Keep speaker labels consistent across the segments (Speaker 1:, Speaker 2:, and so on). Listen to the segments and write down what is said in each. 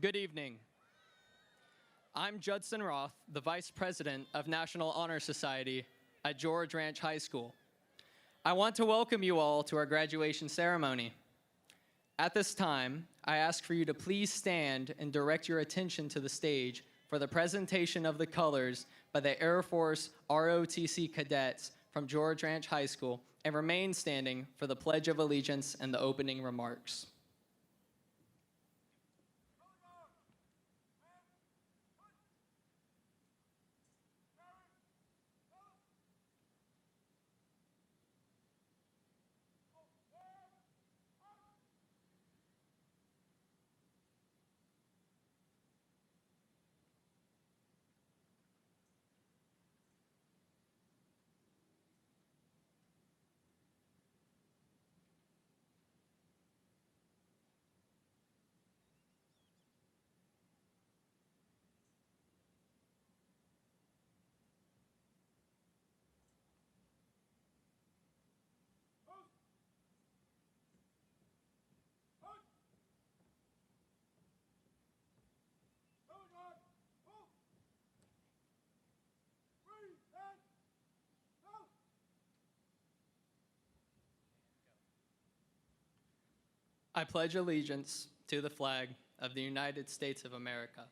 Speaker 1: Good evening. I'm Judson Roth, the Vice President of National Honor Society at George Ranch High School. I want to welcome you all to our graduation ceremony. At this time, I ask for you to please stand and direct your attention to the stage for the presentation of the colors by the Air Force ROTC cadets from George Ranch High School, and remain standing for the Pledge of Allegiance and the opening remarks. I pledge allegiance to the flag of the United States of America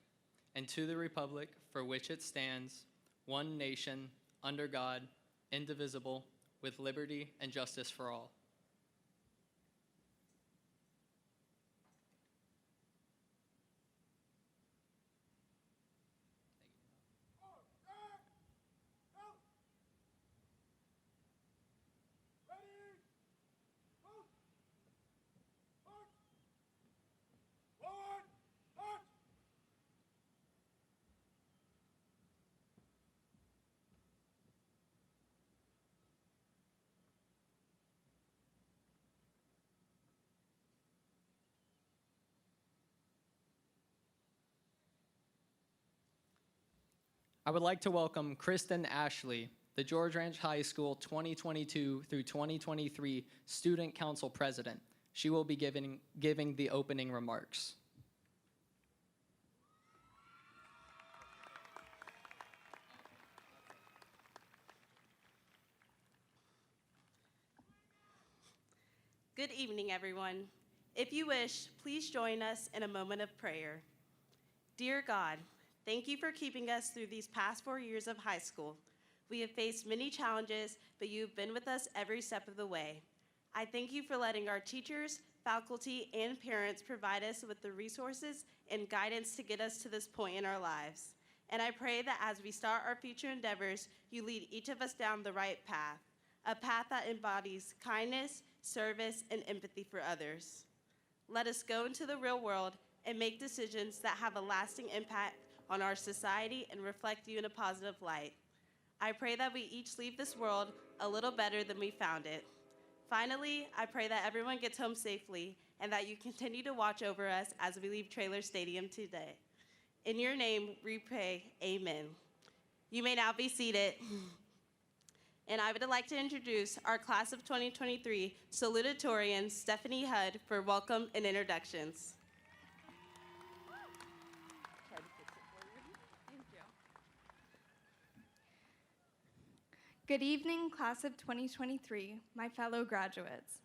Speaker 1: and to the republic for which it stands, one nation, under God, indivisible, with liberty and justice for all. I would like to welcome Kristen Ashley, the George Ranch High School 2022 through 2023 Student Council President. She will be giving the opening remarks.
Speaker 2: Good evening, everyone. If you wish, please join us in a moment of prayer. Dear God, thank you for keeping us through these past 4 years of high school. We have faced many challenges, but you've been with us every step of the way. I thank you for letting our teachers, faculty, and parents provide us with the resources and guidance to get us to this point in our lives. And I pray that as we start our future endeavors, you lead each of us down the right path, a path that embodies kindness, service, and empathy for others. Let us go into the real world and make decisions that have a lasting impact on our society and reflect you in a positive light. I pray that we each leave this world a little better than we found it. Finally, I pray that everyone gets home safely and that you continue to watch over us as we leave Traylor Stadium today. In your name, we pray, amen. You may now be seated. And I would like to introduce our class of 2023 salutatorian, Stephanie Hudd, for welcome and introductions.
Speaker 3: Good evening, class of 2023, my fellow graduates.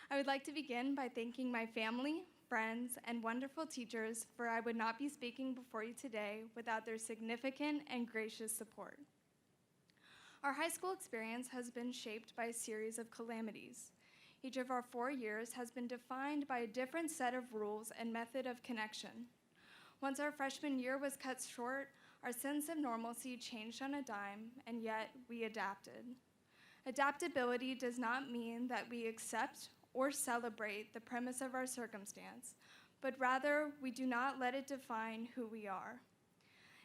Speaker 3: I would like to begin by thanking my family, friends, and wonderful teachers, for I would not be speaking before you today without their significant and gracious support. Our high school experience has been shaped by a series of calamities. Each of our 4 years has been defined by a different set of rules and method of connection. Once our freshman year was cut short, our sense of normalcy changed on a dime, and yet we adapted. Adaptability does not mean that we accept or celebrate the premise of our circumstance, but rather we do not let it define who we are.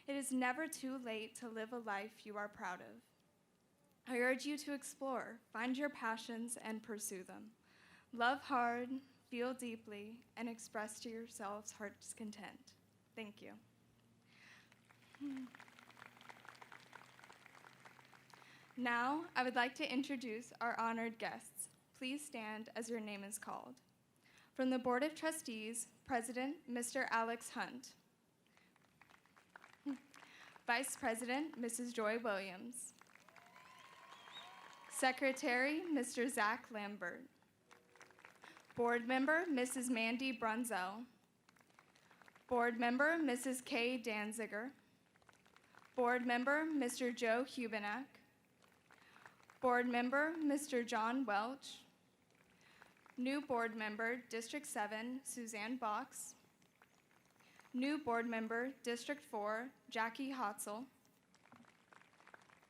Speaker 3: It is never too late to live a life you are proud of. I urge you to explore, find your passions, and pursue them. Love hard, feel deeply, and express to yourselves heart's content. Thank you. Now, I would like to introduce our honored guests. Please stand as your name is called. From the Board of Trustees, President, Mr. Alex Hunt. Vice President, Mrs. Joy Williams. Secretary, Mr. Zach Lambert. Board Member, Mrs. Mandy Brunzell. Board Member, Mrs. Kay Danziger. Board Member, Mr. Joe Hubenak. Board Member, Mr. John Welch. New Board Member, District 7, Suzanne Box. New Board Member, District 4, Jackie Hotzel.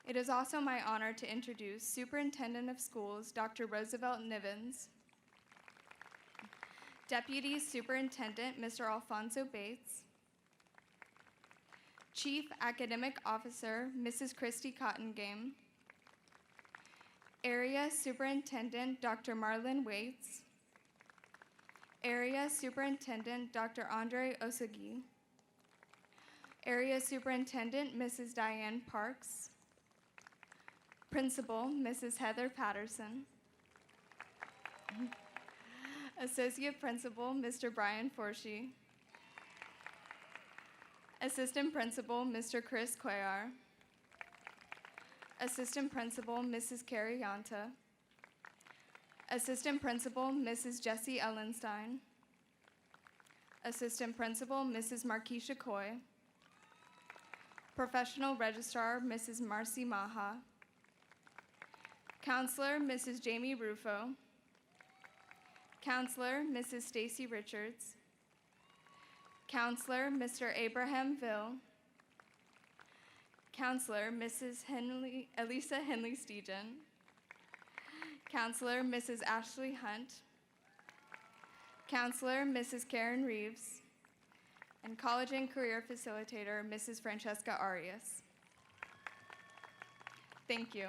Speaker 3: It is also my honor to introduce Superintendent of Schools, Dr. Roosevelt Nivens. Deputy Superintendent, Mr. Alfonso Bates. Chief Academic Officer, Mrs. Christy Cottengame. Area Superintendent, Dr. Marlon Waits. Area Superintendent, Dr. Andre Osagi. Area Superintendent, Mrs. Diane Parks. Principal, Mrs. Heather Patterson. Associate Principal, Mr. Brian Forshee. Assistant Principal, Mr. Chris Cuellar. Assistant Principal, Mrs. Carrie Yanta. Assistant Principal, Mrs. Jessie Ellenstein. Assistant Principal, Mrs. Markeisha Coy. Professional Registrar, Mrs. Marcy Maha. Counselor, Mrs. Jamie Rufo. Counselor, Mrs. Stacy Richards. Counselor, Mr. Abraham Ville. Counselor, Mrs. Elisa Henley Stegen. Counselor, Mrs. Ashley Hunt. Counselor, Mrs. Karen Reeves. And College and Career Facilitator, Mrs. Francesca Arias. Thank you.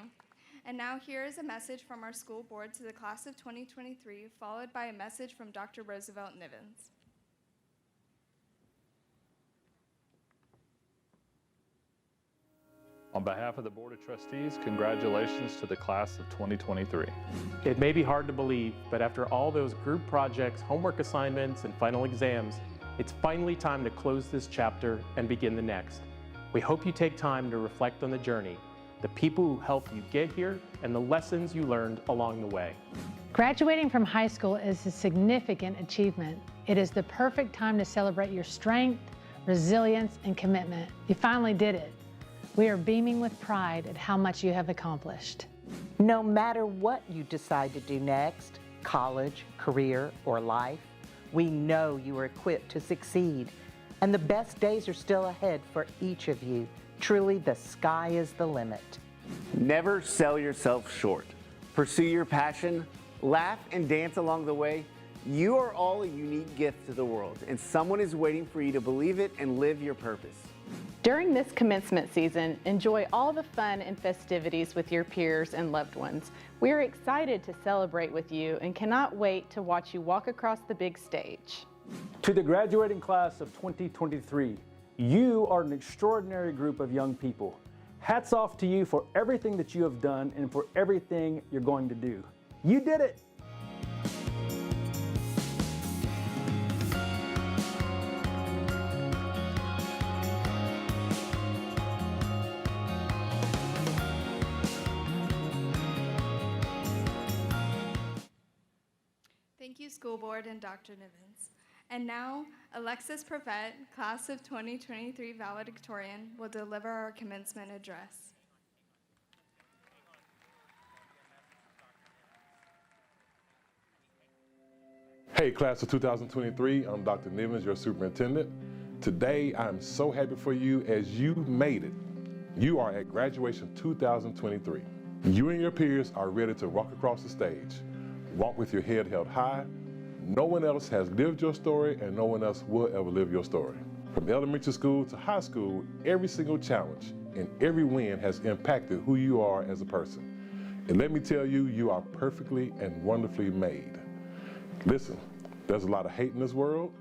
Speaker 3: And now here is a message from our school board to the class of 2023, followed by a message from Dr. Roosevelt Nivens.
Speaker 4: On behalf of the Board of Trustees, congratulations to the class of 2023.
Speaker 5: It may be hard to believe, but after all those group projects, homework assignments, and final exams, it's finally time to close this chapter and begin the next. We hope you take time to reflect on the journey, the people who helped you get here, and the lessons you learned along the way.
Speaker 6: Graduating from high school is a significant achievement. It is the perfect time to celebrate your strength, resilience, and commitment. You finally did it. We are beaming with pride at how much you have accomplished.
Speaker 7: No matter what you decide to do next, college, career, or life, we know you are equipped to succeed, and the best days are still ahead for each of you. Truly, the sky is the limit.
Speaker 8: Never sell yourself short. Pursue your passion, laugh and dance along the way. You are all a unique gift to the world, and someone is waiting for you to believe it and live your purpose.
Speaker 9: During this commencement season, enjoy all the fun and festivities with your peers and loved ones. We are excited to celebrate with you and cannot wait to watch you walk across the big stage.
Speaker 10: To the graduating class of 2023, you are an extraordinary group of young people. Hats off to you for everything that you have done and for everything you're going to do. You did it!
Speaker 3: Thank you, School Board and Dr. Nivens. And now, Alexis Prevet, Class of 2023 valedictorian, will deliver our commencement address.
Speaker 11: Hey, Class of 2023, I'm Dr. Nivens, your superintendent. Today, I'm so happy for you as you made it. You are at graduation 2023. You and your peers are ready to walk across the stage. Walk with your head held high. No one else has lived your story, and no one else will ever live your story. From elementary school to high school, every single challenge and every win has impacted who you are as a person. And let me tell you, you are perfectly and wonderfully made. Listen, there's a lot of hate in this world.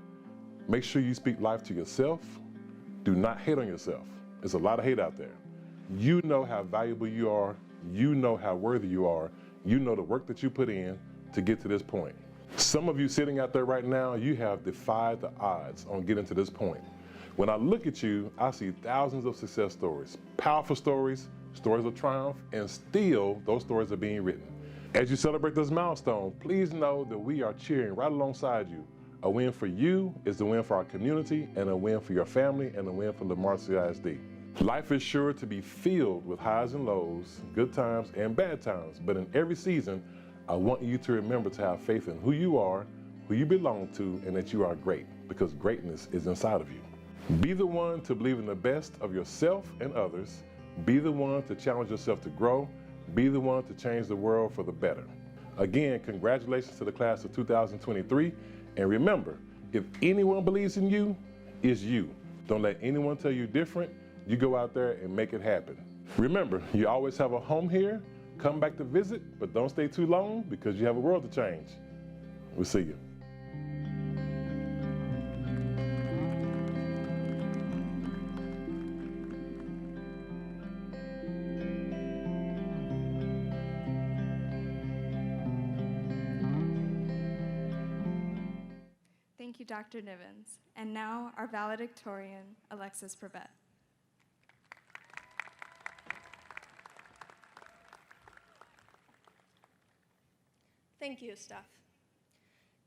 Speaker 11: Make sure you speak life to yourself. Do not hate on yourself. There's a lot of hate out there. You know how valuable you are. You know how worthy you are. You know the work that you put in to get to this point. Some of you sitting out there right now, you have defied the odds on getting to this point. When I look at you, I see thousands of success stories, powerful stories, stories of triumph, and still those stories are being written. As you celebrate this milestone, please know that we are cheering right alongside you. A win for you is a win for our community, and a win for your family, and a win for Lamar CISD. Life is sure to be filled with highs and lows, good times and bad times, but in every season, I want you to remember to have faith in who you are, who you belong to, and that you are great, because greatness is inside of you. Be the one to believe in the best of yourself and others. Be the one to challenge yourself to grow. Be the one to change the world for the better. Again, congratulations to the class of 2023. And remember, if anyone believes in you, it's you. Don't let anyone tell you different. You go out there and make it happen. Remember, you always have a home here. Come back to visit, but don't stay too long because you have a world to change. We'll see you.
Speaker 3: Thank you, Dr. Nivens. And now, our valedictorian, Alexis Prevet.
Speaker 12: Thank you, Steph.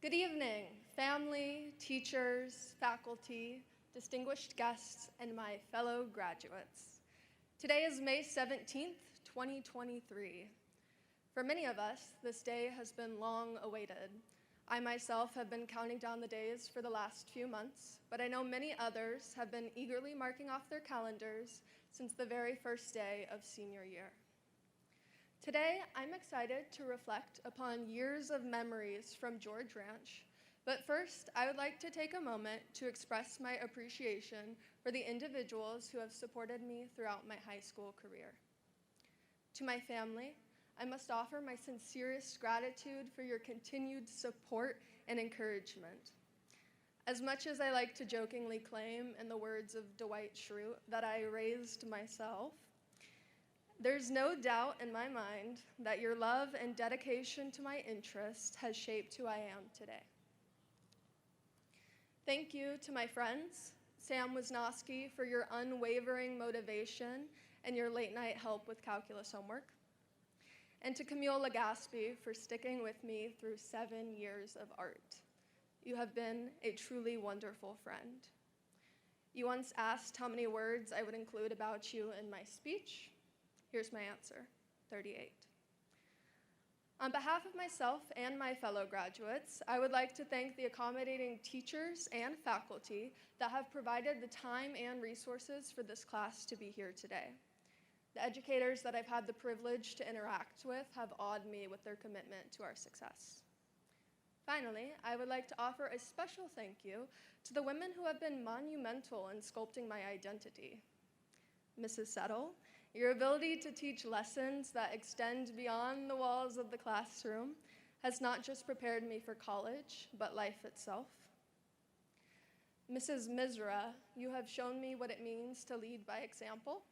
Speaker 12: Good evening, family, teachers, faculty, distinguished guests, and my fellow graduates. Today is May 17th, 2023. For many of us, this day has been long awaited. I myself have been counting down the days for the last few months, but I know many others have been eagerly marking off their calendars since the very first day of senior year. Today, I'm excited to reflect upon years of memories from George Ranch, but first, I would like to take a moment to express my appreciation for the individuals who have supported me throughout my high school career. To my family, I must offer my sincerest gratitude for your continued support and encouragement. As much as I like to jokingly claim, in the words of Dwight Schrute, that I raised myself, there's no doubt in my mind that your love and dedication to my interests has shaped who I am today. Thank you to my friends, Sam Wisnowski, for your unwavering motivation and your late-night help with calculus homework, and to Camille Legaspi for sticking with me through 7 years of art. You have been a truly wonderful friend. You once asked how many words I would include about you in my speech. Here's my answer, 38. On behalf of myself and my fellow graduates, I would like to thank the accommodating teachers and faculty that have provided the time and resources for this class to be here today. The educators that I've had the privilege to interact with have awed me with their commitment to our success. Finally, I would like to offer a special thank you to the women who have been monumental in sculpting my identity. Mrs. Settle, your ability to teach lessons that extend beyond the walls of the classroom has not just prepared me for college, but life itself. Mrs. Misra, you have shown me what it means to lead by example.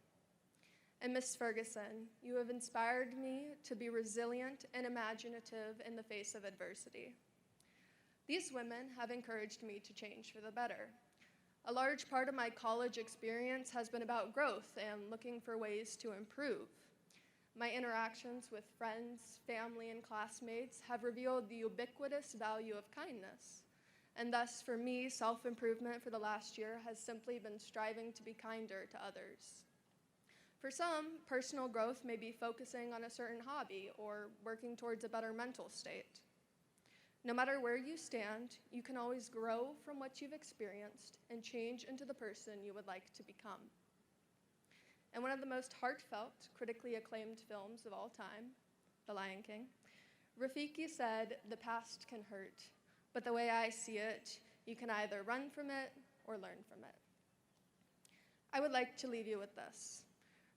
Speaker 12: And Ms. Ferguson, you have inspired me to be resilient and imaginative in the face of adversity. These women have encouraged me to change for the better. A large part of my college experience has been about growth and looking for ways to improve. My interactions with friends, family, and classmates have revealed the ubiquitous value of kindness. And thus, for me, self-improvement for the last year has simply been striving to be kinder to others. For some, personal growth may be focusing on a certain hobby or working towards a better mental state. No matter where you stand, you can always grow from what you've experienced and change into the person you would like to become. In one of the most heartfelt, critically acclaimed films of all time, The Lion King, Rafiki said, "The past can hurt, but the way I see it, you can either run from it or learn from it." I would like to leave you with this.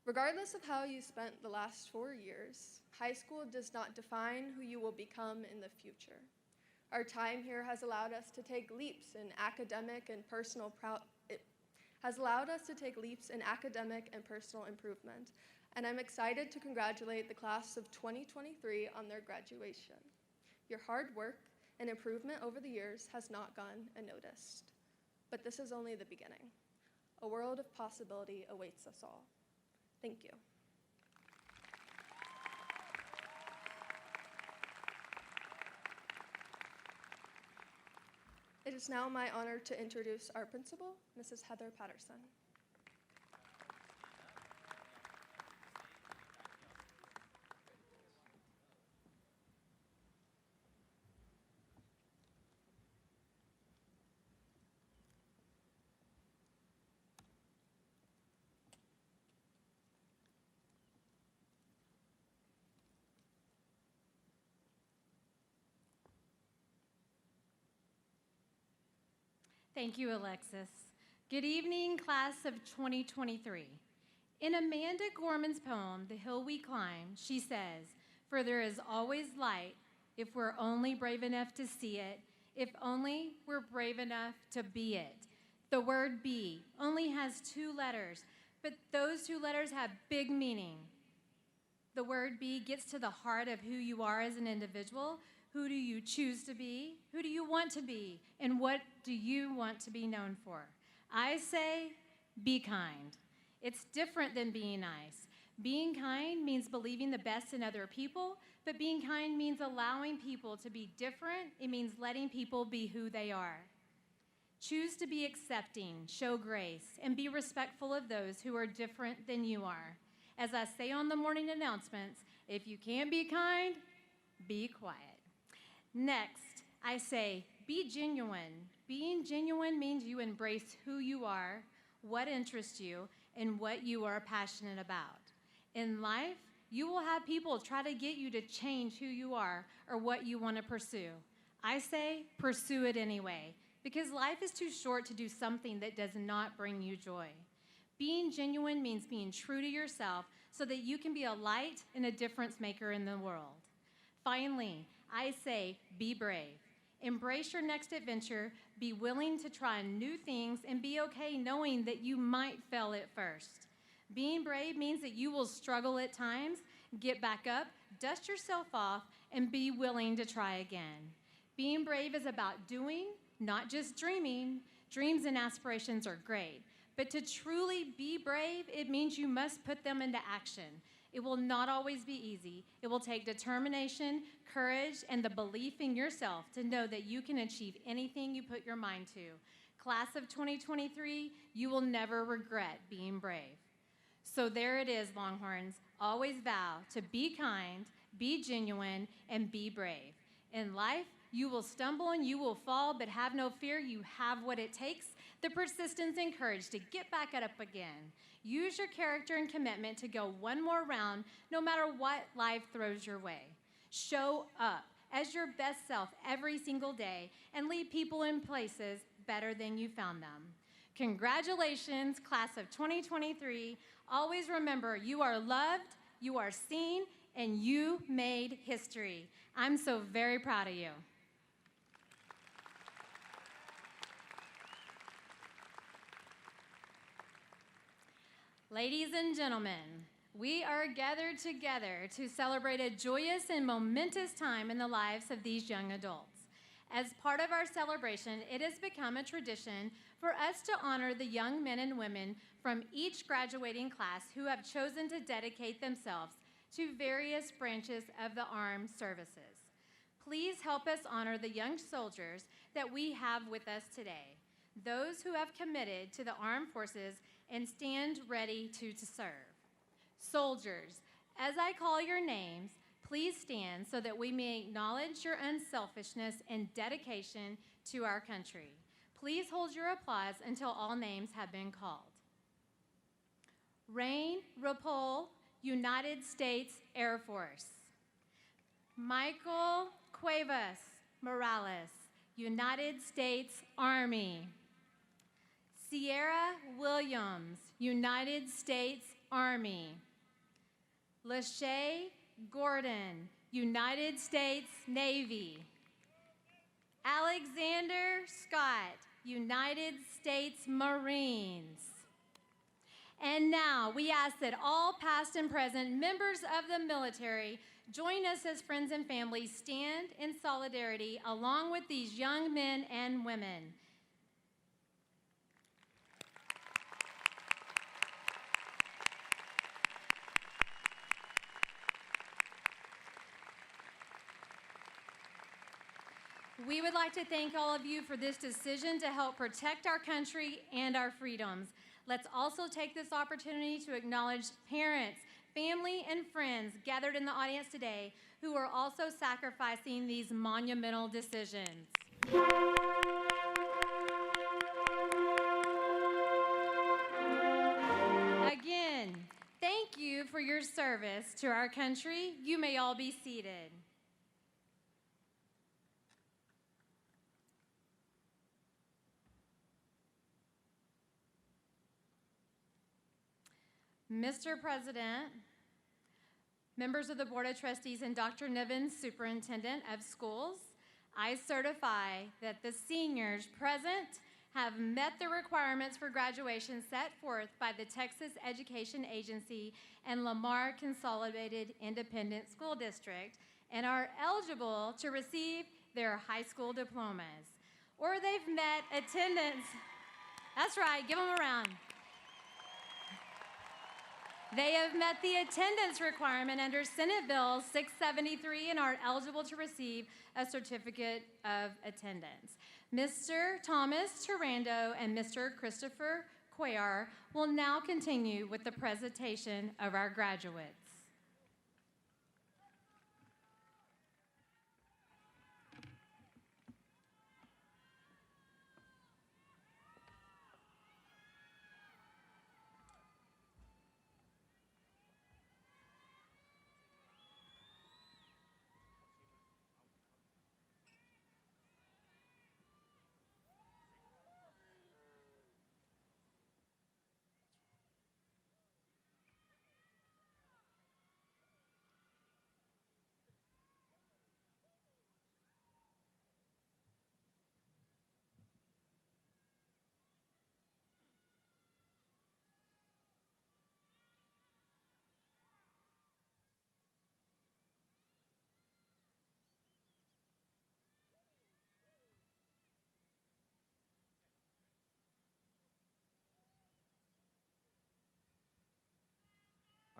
Speaker 12: Regardless of how you spent the last 4 years, high school does not define who you will become in the future. Our time here has allowed us to take leaps in academic and personal improvement, and I'm excited to congratulate the class of 2023 on their graduation. Your hard work and improvement over the years has not gone unnoticed. But this is only the beginning. A world of possibility awaits us all. Thank you. It is now my honor to introduce our principal, Mrs. Heather Patterson.
Speaker 13: Thank you, Alexis. Good evening, class of 2023. In Amanda Gorman's poem, The Hill We Climb, she says, "For there is always light if we're only brave enough to see it, if only we're brave enough to be it." The word be only has 2 letters, but those 2 letters have big meaning. The word be gets to the heart of who you are as an individual. Who do you choose to be? Who do you want to be? And what do you want to be known for? I say, be kind. It's different than being nice. Being kind means believing the best in other people, but being kind means allowing people to be different. It means letting people be who they are. Choose to be accepting, show grace, and be respectful of those who are different than you are. As I say on the morning announcements, if you can't be kind, be quiet. Next, I say, be genuine. Being genuine means you embrace who you are, what interests you, and what you are passionate about. In life, you will have people try to get you to change who you are or what you want to pursue. I say, pursue it anyway, because life is too short to do something that does not bring you joy. Being genuine means being true to yourself so that you can be a light and a difference maker in the world. Finally, I say, be brave. Embrace your next adventure, be willing to try new things, and be okay knowing that you might fail at first. Being brave means that you will struggle at times, get back up, dust yourself off, and be willing to try again. Being brave is about doing, not just dreaming. Dreams and aspirations are great, but to truly be brave, it means you must put them into action. It will not always be easy. It will take determination, courage, and the belief in yourself to know that you can achieve anything you put your mind to. Class of 2023, you will never regret being brave. So there it is, Longhorns. Always vow to be kind, be genuine, and be brave. In life, you will stumble and you will fall, but have no fear. You have what it takes, the persistence and courage to get back up again. Use your character and commitment to go one more round, no matter what life throws your way. Show up as your best self every single day and leave people in places better than you found them. Congratulations, class of 2023. Always remember, you are loved, you are seen, and you made history. I'm so very proud of you. Ladies and gentlemen, we are gathered together to celebrate a joyous and momentous time in the lives of these young adults. As part of our celebration, it has become a tradition for us to honor the young men and women from each graduating class who have chosen to dedicate themselves to various branches of the armed services. Please help us honor the young soldiers that we have with us today, those who have committed to the armed forces and stand ready to serve. Soldiers, as I call your names, please stand so that we may acknowledge your unselfishness and dedication to our country. Please hold your applause until all names have been called. Rain Rapole, United States Air Force. Michael Cuevas Morales, United States Army. Sierra Williams, United States Army. Lachey Gordon, United States Navy. Alexander Scott, United States Marines. And now we ask that all past and present members of the military join us as friends and family stand in solidarity along with these young men and women. We would like to thank all of you for this decision to help protect our country and our freedoms. Let's also take this opportunity to acknowledge parents, family, and friends gathered in the audience today who are also sacrificing these monumental decisions. Again, thank you for your service to our country. You may all be seated. Mr. President, members of the Board of Trustees, and Dr. Niven, Superintendent of Schools, I certify that the seniors present have met the requirements for graduation set forth by the Texas Education Agency and Lamar Consolidated Independent School District and are eligible to receive their high school diplomas. Or they've met attendance. That's right, give them a round. They have met the attendance requirement under Senate Bill 673 and are eligible to receive a certificate of attendance. Mr. Thomas Turando and Mr. Christopher Cuellar will now continue with the presentation of our graduates.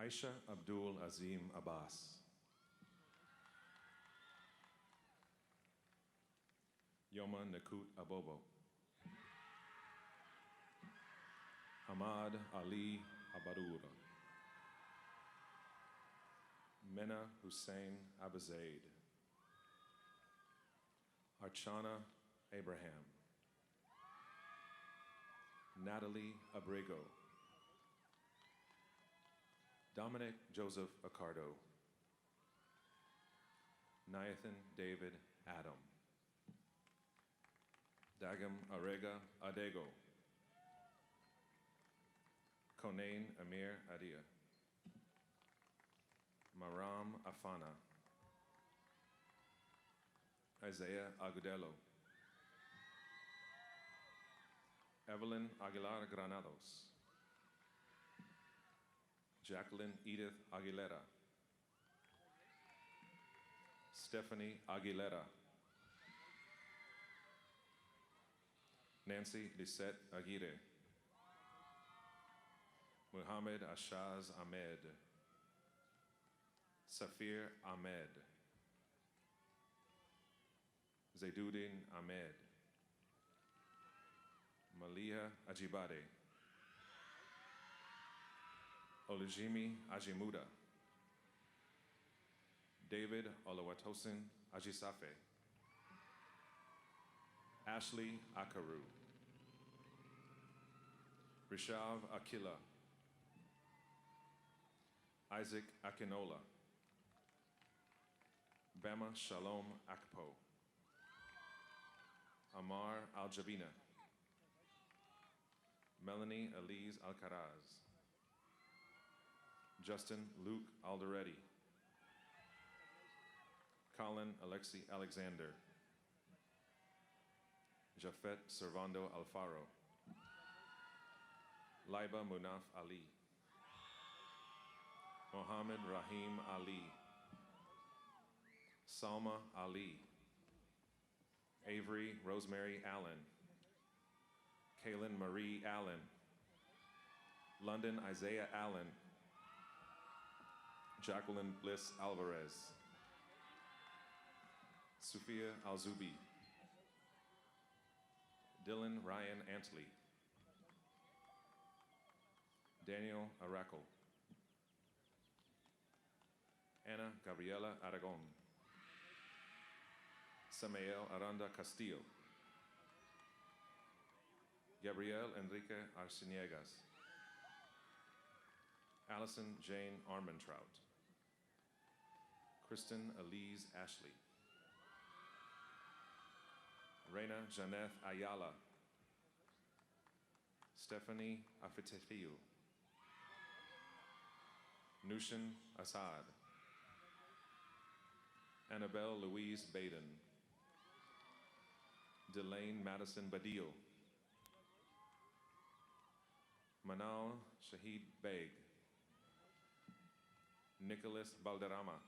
Speaker 14: Aisha Abdul Azim Abbas. Yoma Nakut Abobo. Ahmad Ali Abarura. Mena Hussein Abazaid. Archana Abraham. Natalie Abrego. Dominic Joseph Accardo. Nathan David Adam. Dagam Arega Adego. Konain Amir Adia. Maram Afana. Isaiah Agudelo. Evelyn Aguilar Granados. Jacqueline Edith Aguilera. Stephanie Aguilera. Nancy Lisette Aguirre. Muhammad Ashaz Ahmed. Safir Ahmed. Zaiduddin Ahmed. Malia Ajibade. Olujimi Ajimuda. David Olawatosin Ajisafe. Ashley Akaru. Rishav Akila. Isaac Akinola. Bama Shalom Akpo. Amar Aljabina. Melanie Elise Alcaraz. Justin Luke Alderetti. Colin Alexi Alexander. Jafet Servando Alfaro. Laiba Munaf Ali. Mohammed Rahim Ali. Salma Ali. Avery Rosemary Allen. Kaylin Marie Allen. London Isaiah Allen. Jacqueline Bliss Alvarez. Sufia Alzubi. Dylan Ryan Antley. Daniel Araco. Ana Gabriela Aragon. Samael Aranda Castillo. Gabriel Enrique Arciniegas. Allison Jane Armentrout. Kristen Elise Ashley. Reina Janeth Ayala. Stephanie Afitefiu. Nushin Assad. Annabelle Louise Baden. Delane Madison Badil. Manal Shahid Beg. Nicholas Balderrama.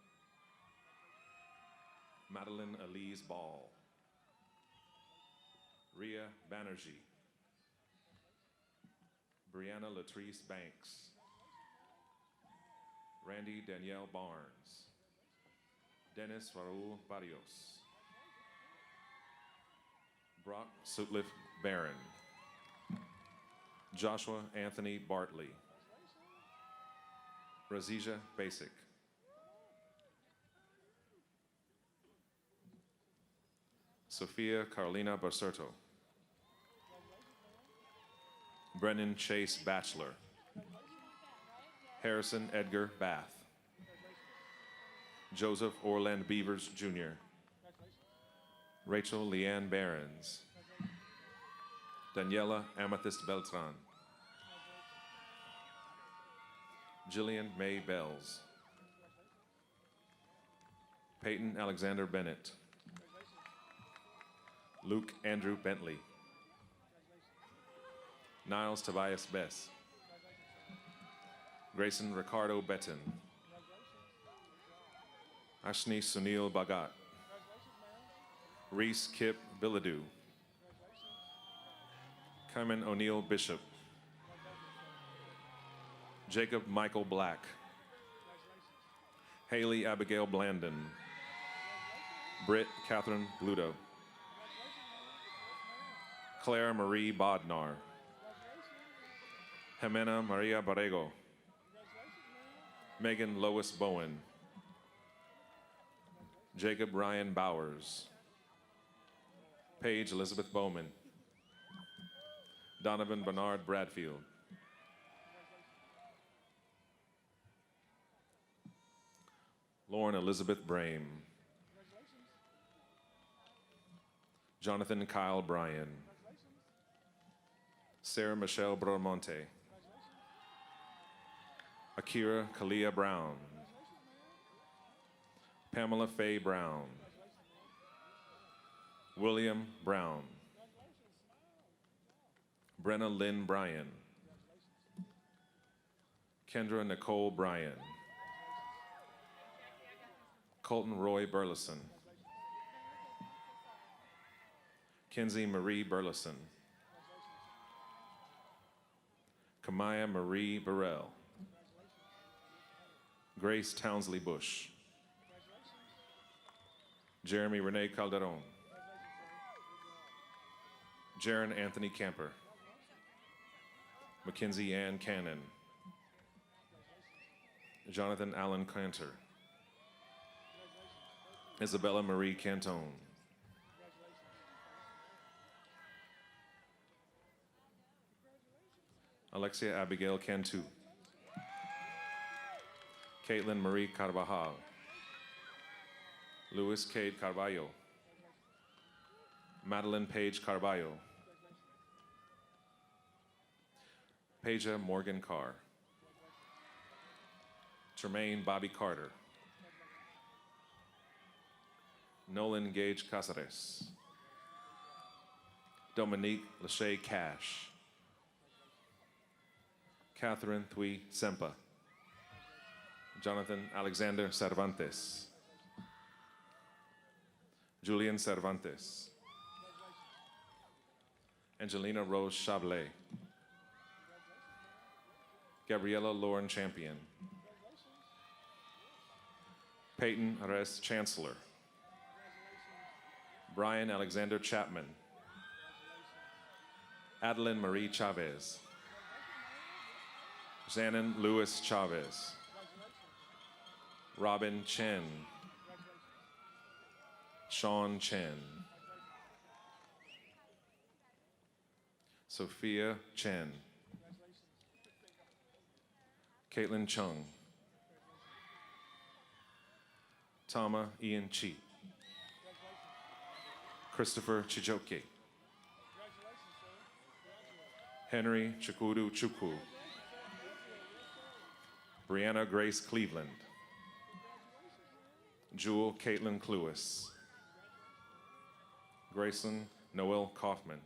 Speaker 14: Madeline Elise Ball. Ria Banerjee. Brianna Latrice Banks. Randy Danielle Barnes. Dennis Raul Barrios. Brock Sutliff Barron. Joshua Anthony Bartley. Razija Basic. Sophia Carolina Baserto. Brennan Chase Batchelor. Harrison Edgar Bath. Joseph Orland Beavers Jr. Rachel Leanne Behrens. Daniela Amethyst Beltran. Jillian May Bells. Peyton Alexander Bennett. Luke Andrew Bentley. Niles Tobias Bess. Grayson Ricardo Betton. Ashni Sunil Bhagat. Reese Kip Billadu. Carmen O'Neill Bishop. Jacob Michael Black. Haley Abigail Blandon. Britt Catherine Bluto. Claire Marie Bodnar. Jimena Maria Barrego. Megan Lois Bowen. Jacob Ryan Bowers. Paige Elizabeth Bowman. Donovan Bernard Bradfield. Lauren Elizabeth Brame. Jonathan Kyle Bryan. Sarah Michelle Bromonte. Akira Kalia Brown. Pamela Faye Brown. William Brown. Brenna Lynn Bryan. Kendra Nicole Bryan. Colton Roy Burleson. Kenzie Marie Burleson. Kamaya Marie Burrell. Grace Townsley Bush. Jeremy Renee Calderon. Jaron Anthony Camper. Mackenzie Ann Cannon. Jonathan Allen Cantor. Isabella Marie Cantone. Alexia Abigail Cantu. Caitlin Marie Carvajal. Louis Cade Carballo. Madeline Page Carballo. Paja Morgan Carr. Tremaine Bobby Carter. Nolan Gage Casares. Dominique Lachey Cash. Catherine Thui Sempa. Jonathan Alexander Cervantes. Julian Cervantes. Angelina Rose Chablet. Gabriella Lauren Champion. Peyton Ares Chancellor. Brian Alexander Chapman. Adeline Marie Chavez. Xanon Lewis Chavez. Robin Chen. Sean Chen. Sophia Chen. Caitlin Chung. Tama Ian Chi. Christopher Chijoke. Henry Chukwudu Chukwu. Brianna Grace Cleveland. Jewel Caitlin Cluis. Grayson Noel Kaufman.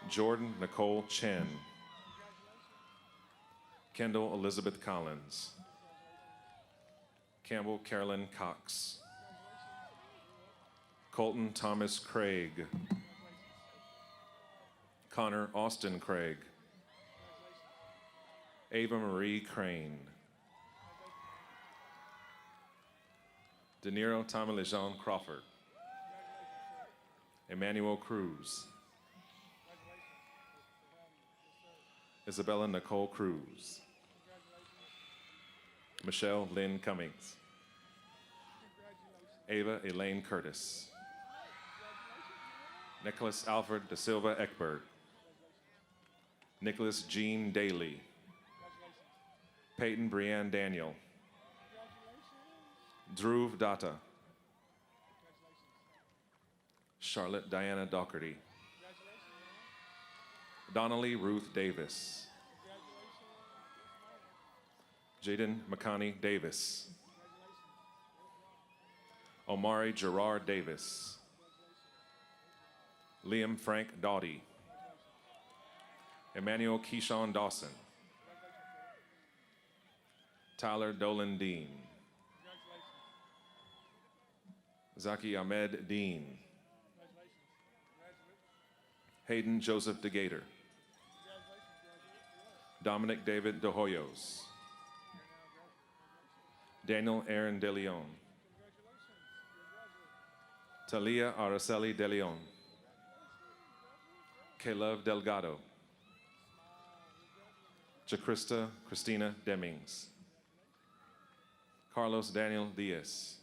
Speaker 14: Jordan Nicole Chen. Kendall Elizabeth Collins. Campbell Carolyn Cox. Colton Thomas Craig. Connor Austin Craig. Ava Marie Crane. De Niro Tommy-Lejean Crawford. Emmanuel Cruz. Isabella Nicole Cruz. Michelle Lynn Cummings. Ava Elaine Curtis. Nicholas Alfred Da Silva Ekberg. Nicholas Jean Daly. Peyton Brianne Daniel. Dhruv Datta. Charlotte Diana Doherty. Donnelly Ruth Davis. Jaden McConney Davis. Omari Gerard Davis. Liam Frank Doughty. Emmanuel Keyshawn Dawson. Tyler Dolan Dean. Zaki Ahmed Dean. Hayden Joseph DeGator. Dominic David De Hoyos. Daniel Aaron De Leon. Talia Araceli De Leon. Caleb Delgado. Jacrista Christina Demings. Carlos Daniel Diaz.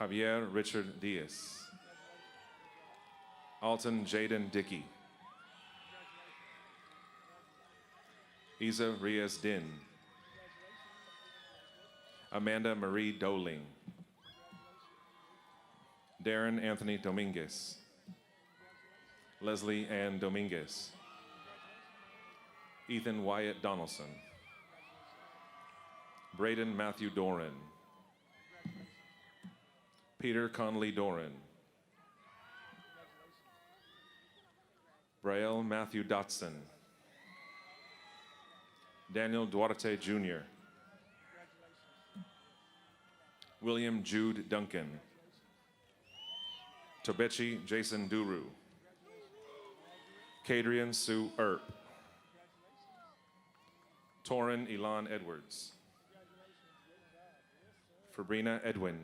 Speaker 14: Javier Richard Diaz. Alton Jaden Dickey. Isa Riaz Din. Amanda Marie Doling. Darren Anthony Dominguez. Leslie Ann Dominguez. Ethan Wyatt Donaldson. Braden Matthew Doran. Peter Conley Doran. Braille Matthew Dotson. Daniel Duarte Jr. William Jude Duncan. Tobechi Jason Duru. Kadrian Sue Earp. Torin Elon Edwards. Fabrina Edwin.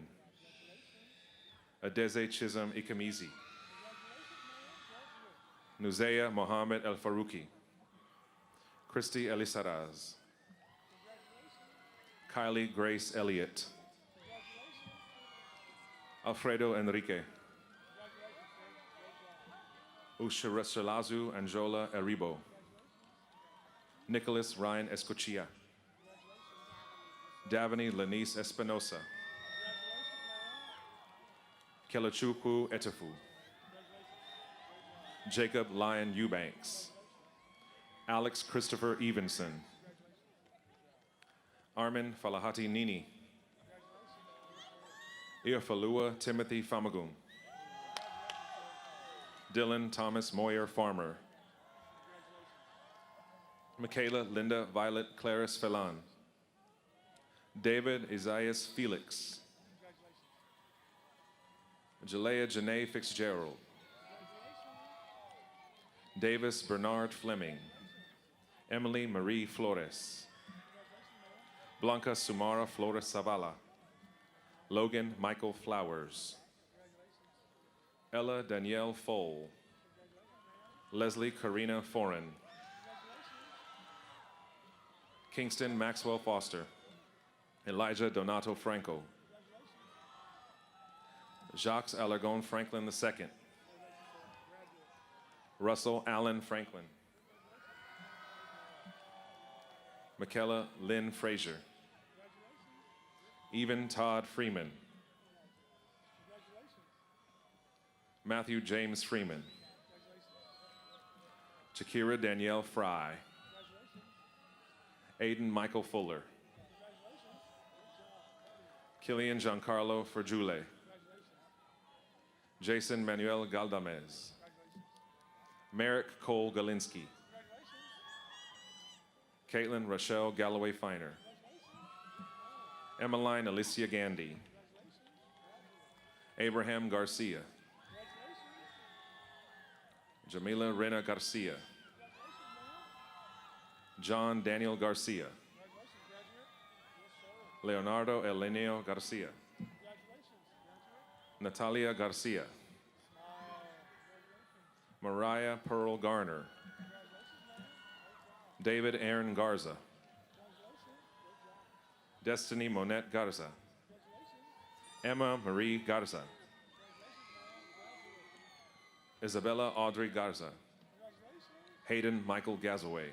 Speaker 14: Adeze Chisholm Ikamizi. Nuzea Mohammed El Farouki. Christy Elisaraz. Kylie Grace Elliott. Alfredo Enrique. Ushalazu Anjola Eribo. Nicholas Ryan Escochia. Davani Lanice Espinosa. Kelachukwu Etefu. Jacob Lyon Eubanks. Alex Christopher Evenson. Armin Falahati Nini. Iafalua Timothy Famagun. Dylan Thomas Moyer Farmer. Michaela Linda Violet Claris Felon. David Isaias Felix. Jalea Janae Fitzgerald. Davis Bernard Fleming. Emily Marie Flores. Blanca Sumara Flores Zavala. Logan Michael Flowers. Ella Danielle Fole. Leslie Karina Foreign. Kingston Maxwell Foster. Elijah Donato Franco. Jacques Allergon Franklin II. Russell Allen Franklin. Michaela Lynn Frazier. Even Todd Freeman. Matthew James Freeman. Shakira Danielle Fry. Aiden Michael Fuller. Killian Giancarlo Ferjule. Jason Manuel Galdamez. Merrick Cole Galinsky. Caitlin Rochelle Galloway Finer. Emmeline Alicia Gandy. Abraham Garcia. Jamila Rena Garcia. John Daniel Garcia. Leonardo Elenio Garcia. Natalia Garcia. Mariah Pearl Garner. David Aaron Garza. Destiny Monette Garza. Emma Marie Garza. Isabella Audrey Garza. Hayden Michael Gazaway.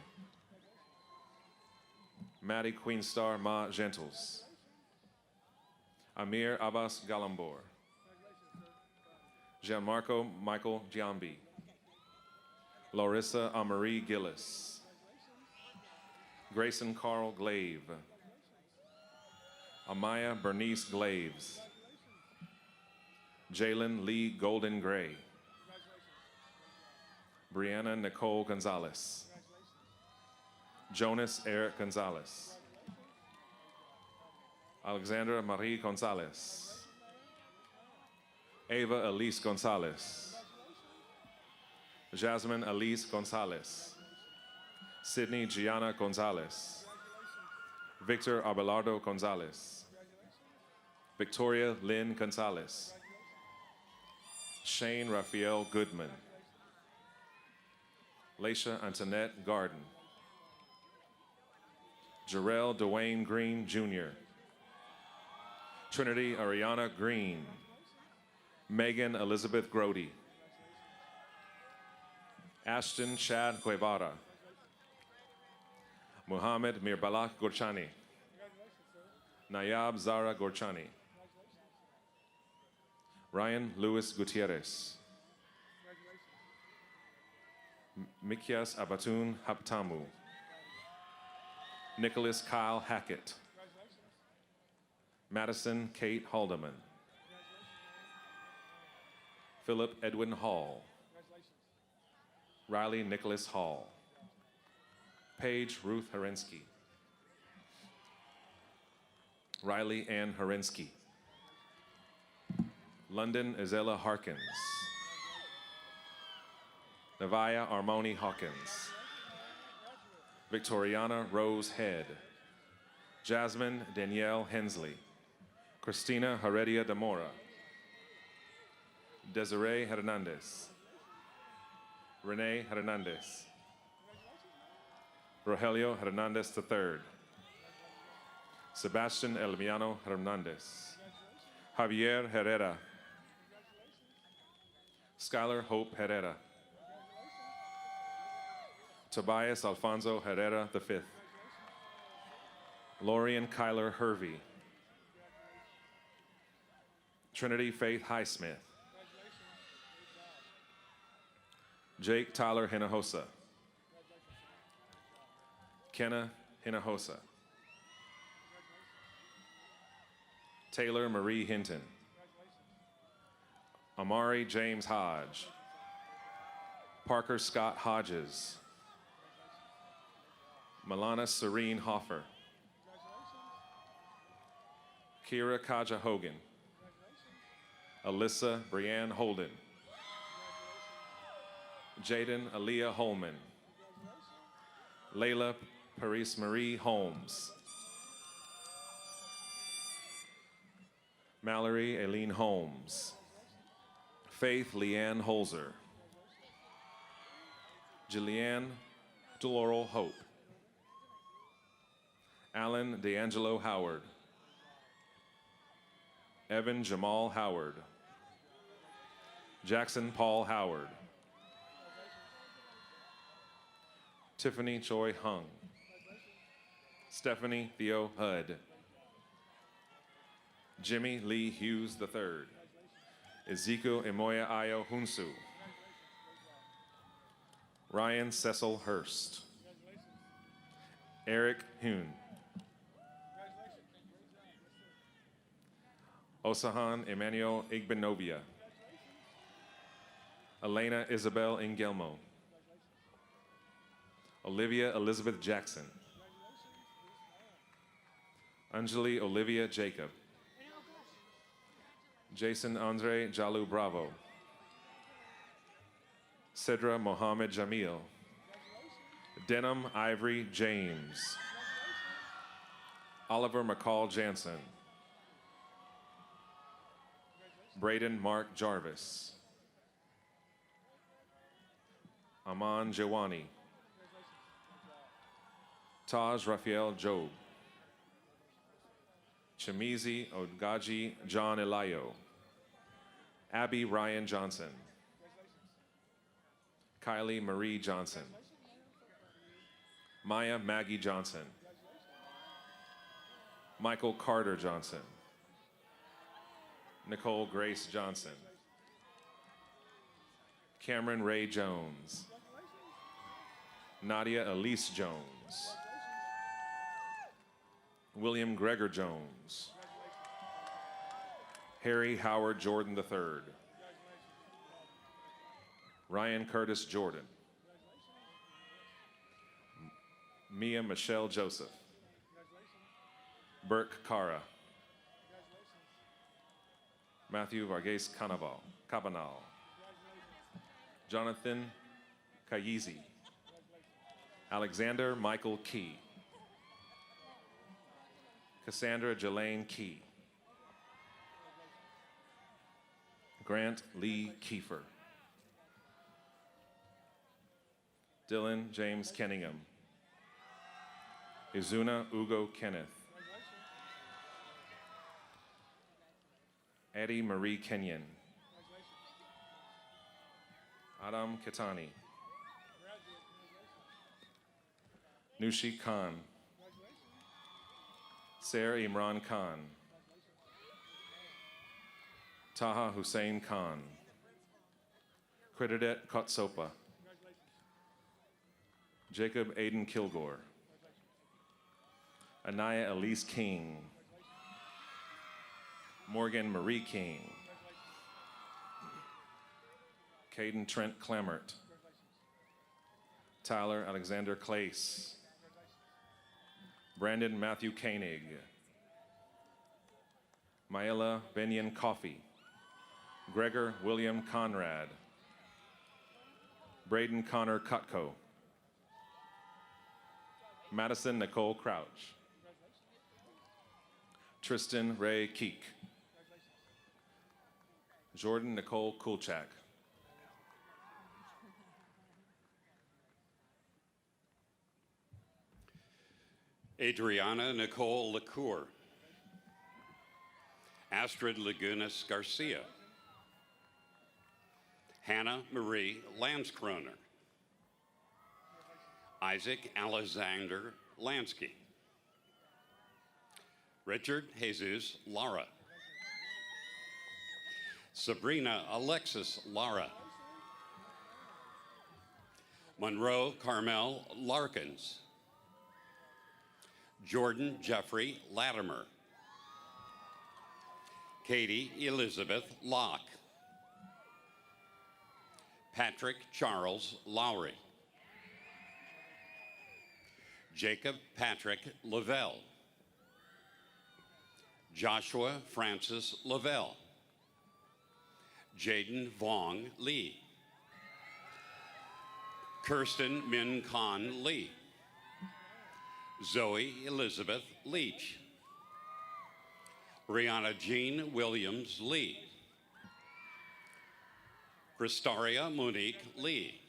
Speaker 14: Maddie Queenstar Ma Gentles. Amir Abbas Galambor. Gianmarco Michael Giambi. Larissa Amarie Gillis. Grayson Carl Glave. Amaya Bernice Glaves. Jalen Lee Golden Gray. Brianna Nicole Gonzalez. Jonas Eric Gonzalez. Alexandra Marie Gonzalez. Ava Elise Gonzalez. Jasmine Elise Gonzalez. Sydney Gianna Gonzalez. Victor Abelardo Gonzalez. Victoria Lynn Gonzalez. Shane Raphael Goodman. Laisha Antoinette Garden. Jarrell Dwayne Green Jr. Trinity Ariana Green. Megan Elizabeth Grody. Ashton Chad Guevara. Muhammad Mirbalak Gorchani. Nayab Zara Gorchani. Ryan Luis Gutierrez. Mikias Abatun Haptamu. Nicholas Kyle Hackett. Madison Kate Haldeman. Philip Edwin Hall. Riley Nicholas Hall. Paige Ruth Herensky. Riley Ann Herensky. London Isella Harkins. Navaya Armoni Hawkins. Victoriana Rose Head. Jasmine Danielle Hensley. Christina Heredia de Mora. Desiree Hernandez. Renee Hernandez. Rogelio Hernandez III. Sebastian Elmiano Hernandez. Javier Herrera. Skylar Hope Herrera. Tobias Alfonso Herrera V. Lorian Kyler Hervey. Trinity Faith Highsmith. Jake Tyler Hinojosa. Kenna Hinojosa. Taylor Marie Hinton. Amari James Hodge. Parker Scott Hodges. Milana Serene Hoffer. Kira Kaja Hogan. Alyssa Brianne Holden. Jaden Aaliyah Holman. Layla Paris Marie Holmes. Mallory Aileen Holmes. Faith Leanne Holzer. Jillianne Laurel Hope. Alan D'Angelo Howard. Evan Jamal Howard. Jackson Paul Howard. Tiffany Choi Hung. Stephanie Theo Hud. Jimmy Lee Hughes III. Ezekiel Imoya Ayo Hunsu. Ryan Cecil Hurst. Eric Hoon. Osahan Emmanuel Igbenovia. Elena Isabel Ingelmo. Olivia Elizabeth Jackson. Anjali Olivia Jacob. Jason Andre Jalu Bravo. Cedra Mohammed Jamil. Denham Ivory James. Oliver McCall Jansen. Braden Mark Jarvis. Aman Jawani. Taj Raphael Job. Chimizi Ogaji John Elayo. Abby Ryan Johnson. Kylie Marie Johnson. Maya Maggie Johnson. Michael Carter Johnson. Nicole Grace Johnson. Cameron Ray Jones. Nadia Elise Jones. William Gregor Jones. Harry Howard Jordan III. Ryan Curtis Jordan. Mia Michelle Joseph. Burke Cara. Matthew Vargas Cabanal. Jonathan Kayizi. Alexander Michael Key. Cassandra Jelaine Key. Grant Lee Kiefer. Dylan James Kenningham. Izuna Ugo Kenneth. Eddie Marie Kenyon. Adam Kitani. Nushi Khan. Sarah Imran Khan. Taha Hussein Khan. Credidet Kotsopa. Jacob Aiden Kilgore. Anaya Elise King. Morgan Marie King. Caden Trent Clamert. Tyler Alexander Clace. Brandon Matthew Koenig. Maela Benyon Coffey. Gregor William Conrad. Braden Connor Cutco. Madison Nicole Crouch. Tristan Ray Keek. Jordan Nicole Kulchak.
Speaker 15: Adriana Nicole LaCour. Astrid Lagunas Garcia. Hannah Marie Landskroner. Isaac Alexander Lansky. Richard Jesus Lara. Sabrina Alexis Lara. Monroe Carmel Larkins. Jordan Jeffrey Latimer. Katie Elizabeth Locke. Patrick Charles Lowry. Jacob Patrick Lavelle, Joshua Francis Lavelle, Jaden Vong Lee, Kirsten Min Khan Lee, Zoe Elizabeth Leach, Brianna Jean Williams Lee, Christaria Monique Lee,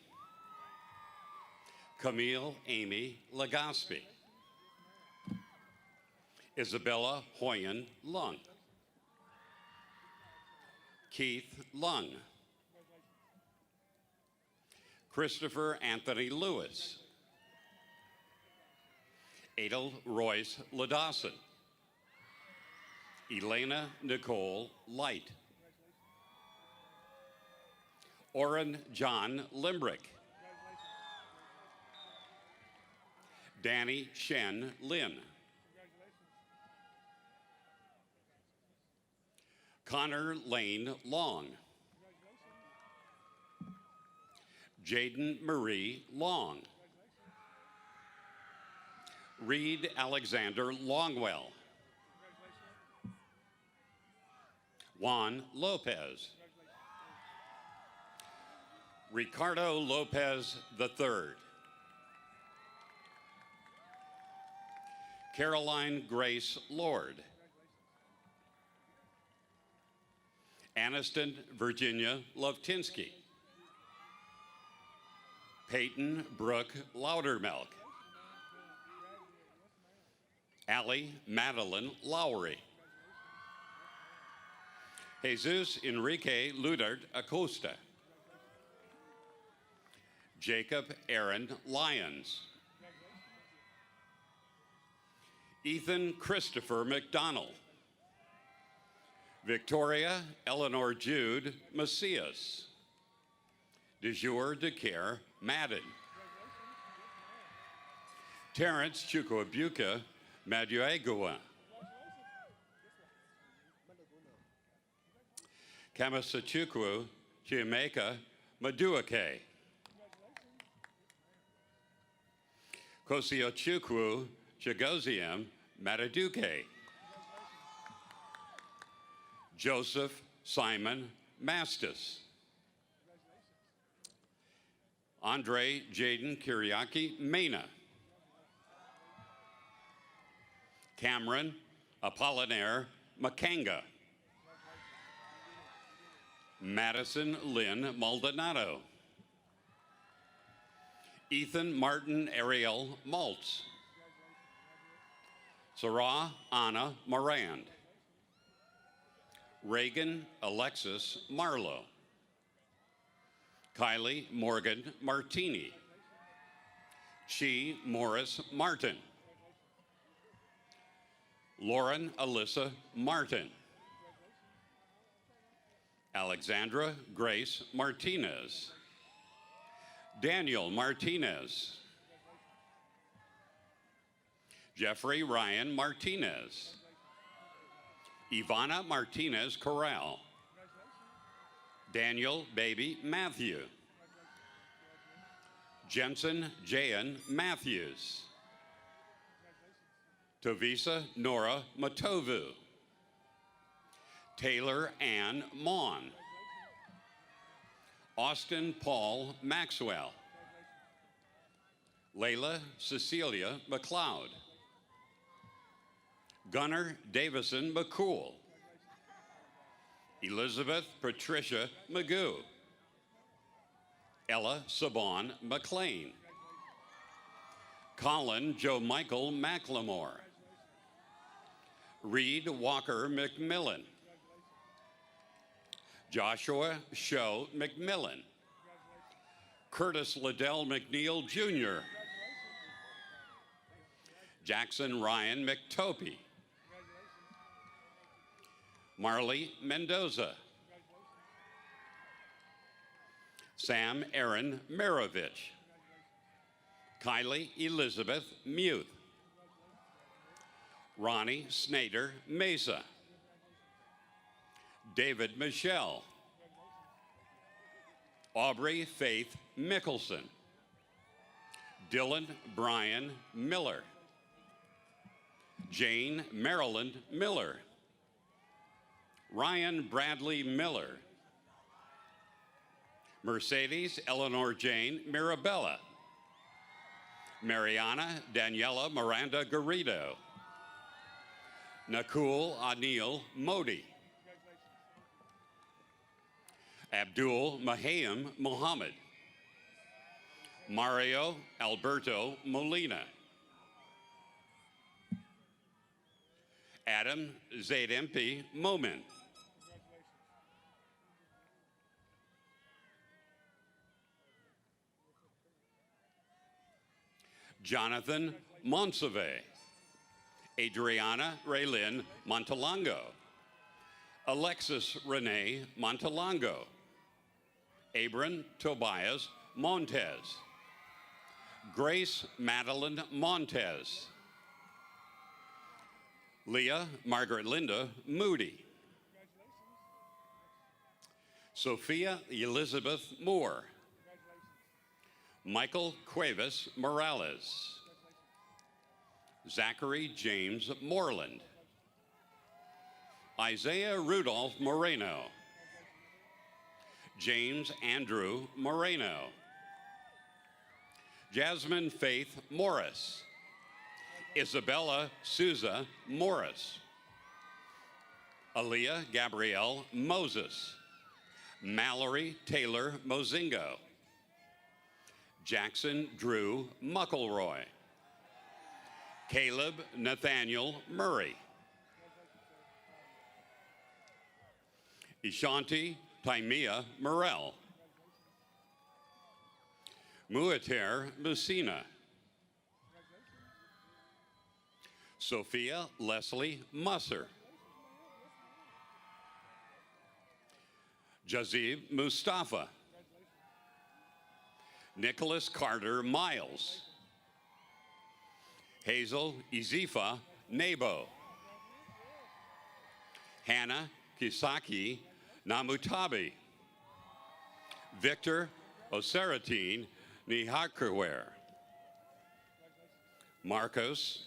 Speaker 15: Camille Amy Legaspi, Isabella Hoyen Lung, Keith Lung, Christopher Anthony Lewis, Adel Royce Ladawson, Elena Nicole Light, Oren John Limbrick, Danny Shen Lin, Connor Lane Long, Jaden Marie Long, Reed Alexander Longwell, Juan Lopez, Ricardo Lopez III, Caroline Grace Lord, Aniston Virginia Lovetinsky, Peyton Brooke Loudermilk, Allie Madeline Lowry, Jesus Enrique Ludart Acosta, Jacob Aaron Lyons, Ethan Christopher McDonald, Victoria Eleanor Jude Macias, DeJour DeCare Madden, Terrence Chukwuebuka Maduagua, Kamasachukwu Chiameka Maduake, Kosiochukwu Chagosiam Mataduke, Joseph Simon Mastis, Andre Jaden Kiriaki Mena, Cameron Apollinaire Makanga, Madison Lynn Maldonado, Ethan Martin Ariel Maltz, Sarah Anna Morand, Reagan Alexis Marlowe, Kylie Morgan Martini, Chi Morris Martin, Lauren Alyssa Martin, Alexandra Grace Martinez, Daniel Martinez, Jeffrey Ryan Martinez, Ivana Martinez Corral, Daniel Baby Matthew, Jensen Jayan Matthews, Tovisa Nora Matovu, Taylor Ann Mon, Austin Paul Maxwell, Layla Cecilia McLeod, Gunnar Davison McCool, Elizabeth Patricia Magoo, Ella Saban McLean, Colin Joe Michael McLemore, Reed Walker McMillan, Joshua Show McMillan, Curtis Liddell McNeil Jr., Jackson Ryan McTopey, Marley Mendoza, Sam Aaron Marovich, Kylie Elizabeth Muth, Ronnie Snader Mesa, David Michelle, Aubrey Faith Mickelson, Dylan Brian Miller. Jane Maryland Miller. Ryan Bradley Miller. Mercedes Eleanor Jane Mirabella. Mariana Daniela Miranda Garrido. Nakul Anil Modi. Abdul Mahayam Muhammad. Mario Alberto Molina. Adam Zaidempi Momin. Jonathan Monsave. Adriana Raylin Montalongo. Alexis Renee Montalongo. Abram Tobias Montez. Grace Madeline Montez. Leah Margaret Linda Moody. Sophia Elizabeth Moore. Michael Cuevas Morales. Zachary James Moreland. Isaiah Rudolph Moreno. James Andrew Moreno. Jasmine Faith Morris. Isabella Souza Morris. Aaliyah Gabrielle Moses. Mallory Taylor Mozingo. Jackson Drew Muckleroy. Caleb Nathaniel Murray. Ishanti Taimia Morel. Muater Musina. Sophia Leslie Musser. Jazib Mustafa. Nicholas Carter Miles. Hazel Izifa Nebo. Hannah Kisaki Namutabi. Victor Oseratin Nihakerwer. Marcos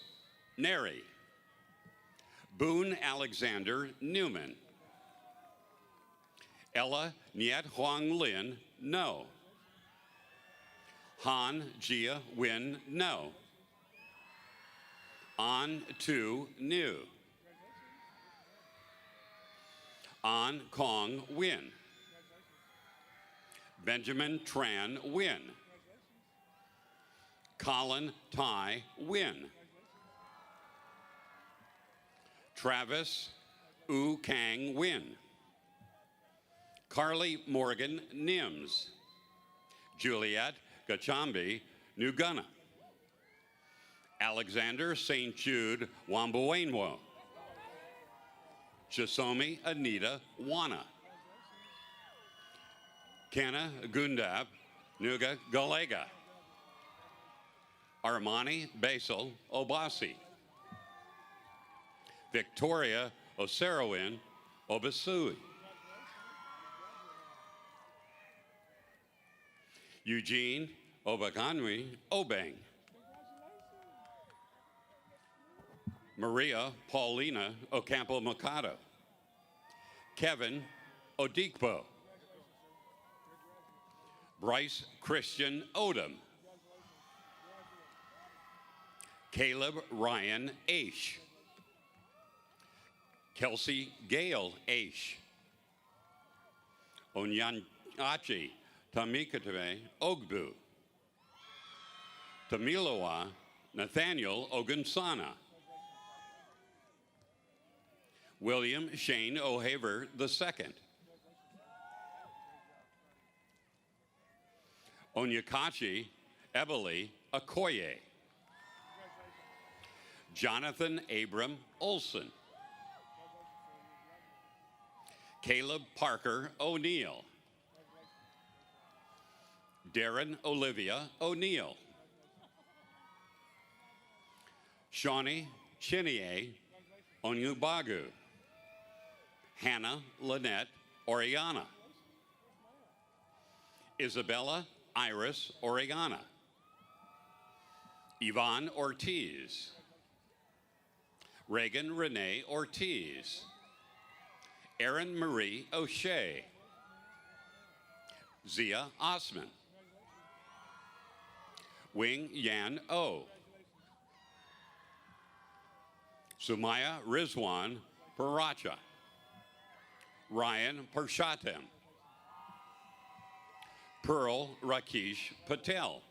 Speaker 15: Neri. Boone Alexander Newman. Ella Niet Huang Lin No. Han Jia Win No. An Tu New. An Kong Win. Benjamin Tran Win. Colin Tai Win. Travis U Kang Win. Carly Morgan Nims. Juliet Gachambi Nuguna. Alexander St. Jude Wambuenwo. Chisomi Anita Wana. Kenna Gundab Nuga Galega. Armani Basil Obasi. Victoria Oserowin Obasui. Eugene Obaganwi Obang. Maria Paulina Ocampo Mercado. Kevin Odikpo. Bryce Christian Odom. Caleb Ryan Aish. Kelsey Gale Aish. Onyanyachi Tamikatave Ogbu. Tamiloa Nathaniel Ogunsana. William Shane O'Haver II. Onyekachi Ebeli Okoye. Jonathan Abram Olson. Caleb Parker O'Neill. Darren Olivia O'Neill. Shawnee Chinier Onyubagu. Hannah Lynette Oriana. Isabella Iris Oriana. Yvonne Ortiz. Reagan Renee Ortiz. Erin Marie O'Shea. Zia Osman. Wing Yan O. Sumaya Rizwan Paracha. Ryan Pershatem. Pearl Rakesh Patel.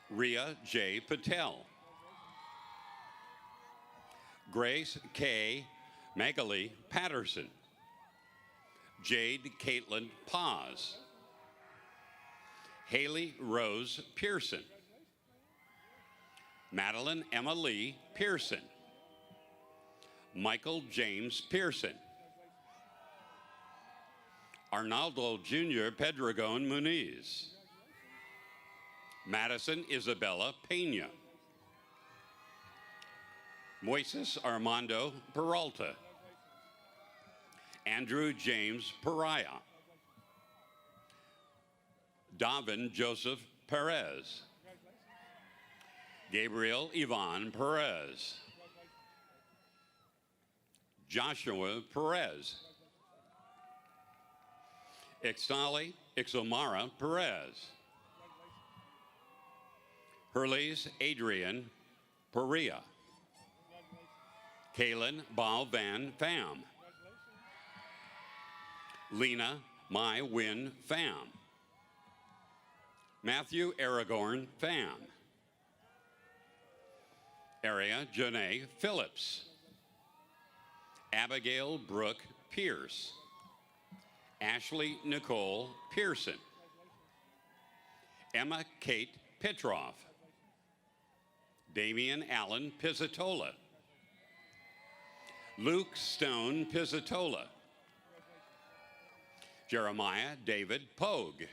Speaker 15: Ria J. Patel. Grace K. Magali Patterson. Jade Caitlin Paz. Haley Rose Pearson. Madeline Emma Lee Pearson. Michael James Pearson. Arnaldo Jr. Pedregon Muniz. Madison Isabella Pena. Moises Armando Peralta. Andrew James Pariah. Davin Joseph Perez. Gabriel Yvonne Perez. Joshua Perez. Ixali Ixomara Perez. Hurley's Adrian Perea. Kaylin Bao Van Pham. Lena Mai Win Pham. Matthew Aragorn Pham. Aria Janae Phillips. Abigail Brooke Pierce. Ashley Nicole Pearson. Emma Kate Petrov. Damian Allen Pizzatola. Luke Stone Pizzatola. Jeremiah David Pogue.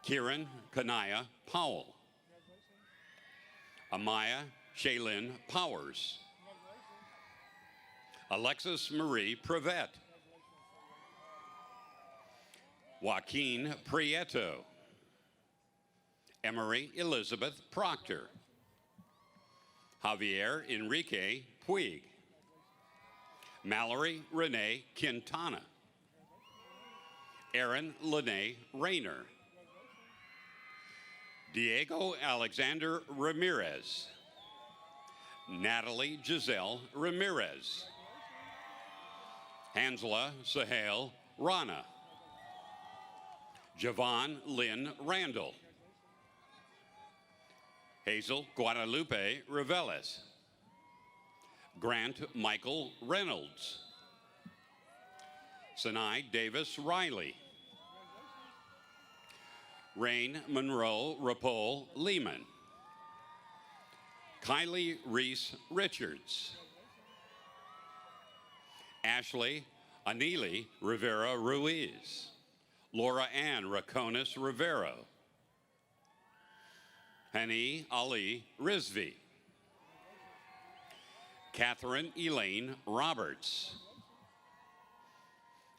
Speaker 15: Kieran Kanaya Powell. Amaya Shaylin Powers. Alexis Marie Prevet. Joaquin Prieto. Emery Elizabeth Proctor. Javier Enrique Puig. Mallory Renee Quintana. Aaron Lene Rayner. Diego Alexander Ramirez. Natalie Giselle Ramirez. Hansela Sahel Rana. Javon Lynn Randall. Hazel Guadalupe Reveles. Grant Michael Reynolds. Sinai Davis Riley. Rain Monroe Rapole Lehman. Kylie Reese Richards. Ashley Anili Rivera Ruiz. Laura Ann Raconis Rivero. Hani Ali Rizvi. Catherine Elaine Roberts.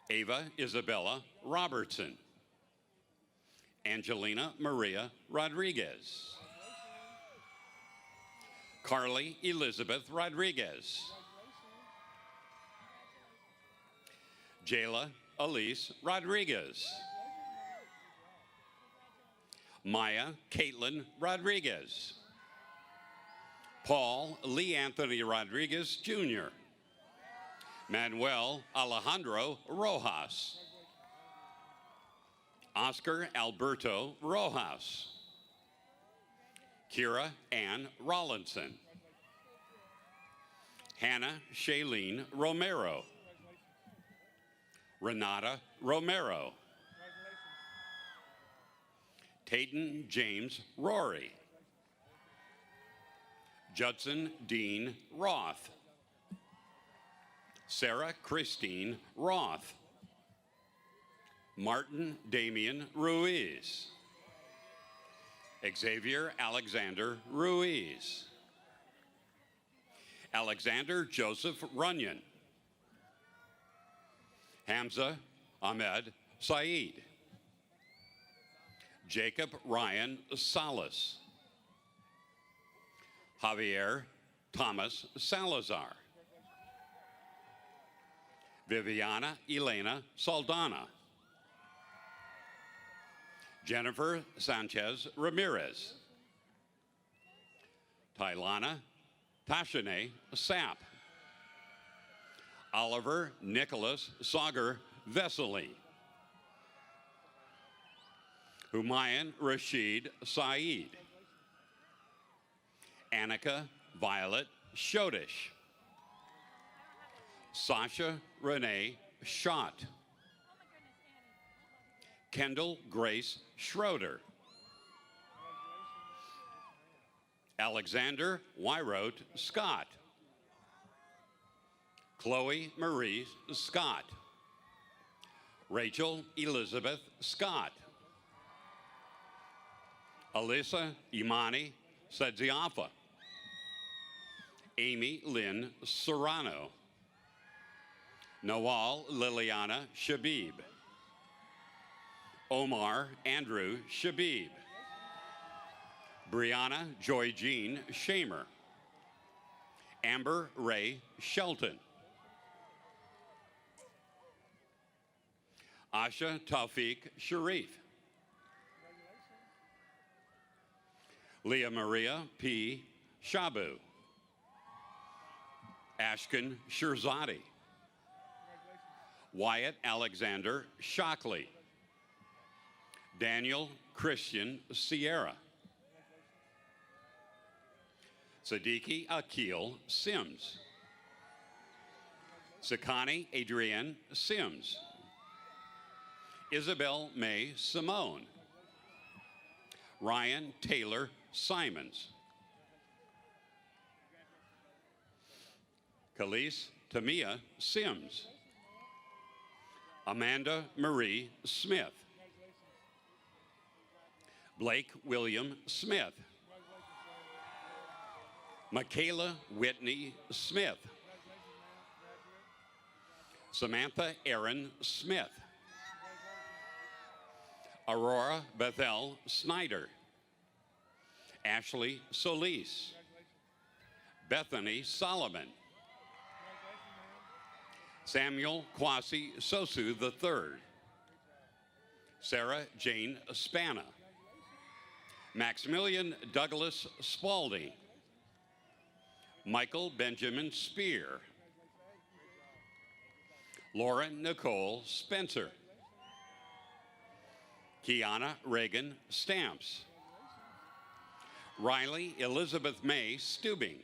Speaker 15: Ava Isabella Robertson. Angelina Maria Rodriguez. Carly Elizabeth Rodriguez. Jayla Elise Rodriguez. Maya Caitlin Rodriguez. Paul Lee Anthony Rodriguez Jr. Manuel Alejandro Rojas. Oscar Alberto Rojas. Kira Ann Rollinson. Hannah Shailene Romero. Renata Romero. Tayton James Rory. Judson Dean Roth. Sarah Christine Roth. Martin Damian Ruiz. Xavier Alexander Ruiz. Alexander Joseph Runyon. Hamza Ahmed Saeed. Jacob Ryan Salas. Javier Thomas Salazar. Viviana Elena Saldana. Jennifer Sanchez Ramirez. Tylana Tashane Sapp. Oliver Nicholas Sagar Vesely. Humayun Rashid Saeed. Annika Violet Shodish. Sasha Renee Schott. Kendall Grace Schroeder. Alexander Wyrote Scott. Chloe Marie Scott. Rachel Elizabeth Scott. Alyssa Imani Sadziafa. Amy Lynn Serrano. Nawal Liliana Shabib. Omar Andrew Shabib. Brianna Joy Jean Shamer. Amber Ray Shelton. Asha Taufik Sharif. Leah Maria P. Shabu. Ashkan Shirzadi. Wyatt Alexander Shockley. Daniel Christian Sierra. Siddiqui Akil Sims. Sakani Adrienne Sims. Isabel May Simone. Ryan Taylor Simons. Khalees Tamia Sims. Amanda Marie Smith. Blake William Smith. Michaela Whitney Smith. Samantha Erin Smith. Aurora Bethel Snyder. Ashley Solis. Bethany Solomon. Samuel Kwasi Sosu III. Sarah Jane Spana. Maximilian Douglas Spalding. Michael Benjamin Spear. Lauren Nicole Spencer. Kiana Reagan Stamps. Riley Elizabeth May Stubing.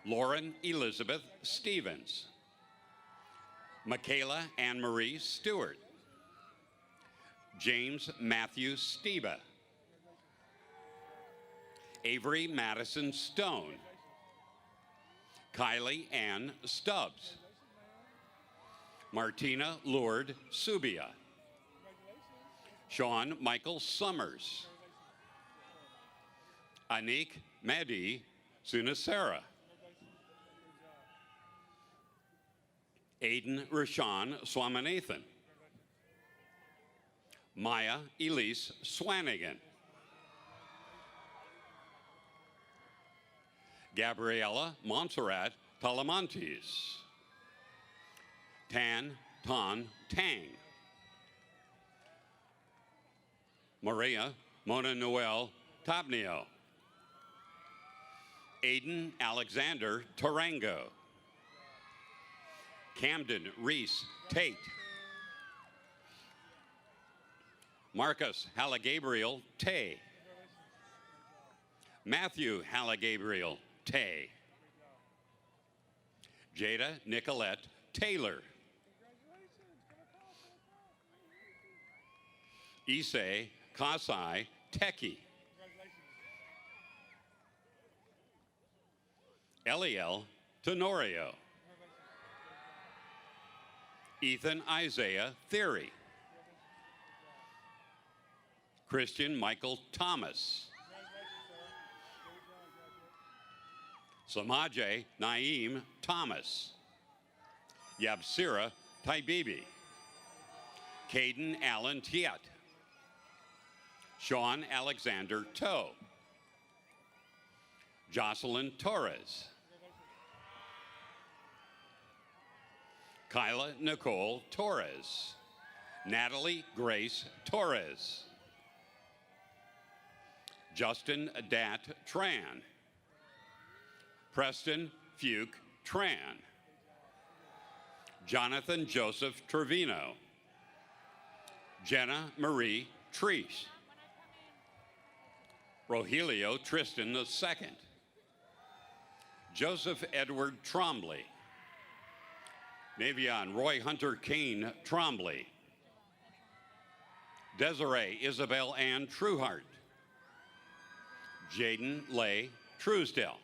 Speaker 15: Lauren Elizabeth Stevens. Michaela Anne Marie Stewart. James Matthew Steba. Avery Madison Stone. Kylie Ann Stubbs. Martina Lourdes Subia. Sean Michael Summers. Anik Mehdi Sunasera. Aiden Rashawn Swaminathan. Maya Elise Swanigan. Gabriella Montserrat Talamantes. Tan Ton Tang. Maria Mona Noel Tabnio. Aiden Alexander Tarango. Camden Reese Tate. Marcus Halligabriel Tay. Matthew Halligabriel Tay. Jada Nicolette Taylor. Issei Kasai Teki. Eliel Tenorio. Ethan Isaiah Theory. Christian Michael Thomas. Samaje Naeem Thomas. Yabsira Taibibi. Caden Allen Tiet. Sean Alexander Toe. Jocelyn Torres. Kyla Nicole Torres. Natalie Grace Torres. Justin Dat Tran. Preston Fuke Tran. Jonathan Joseph Trevino. Jenna Marie Treese. Rogelio Tristan II. Joseph Edward Trombley. Navion Roy Hunter Kane Trombley. Desiree Isabel Ann Trueheart. Jaden Lay Truesdell.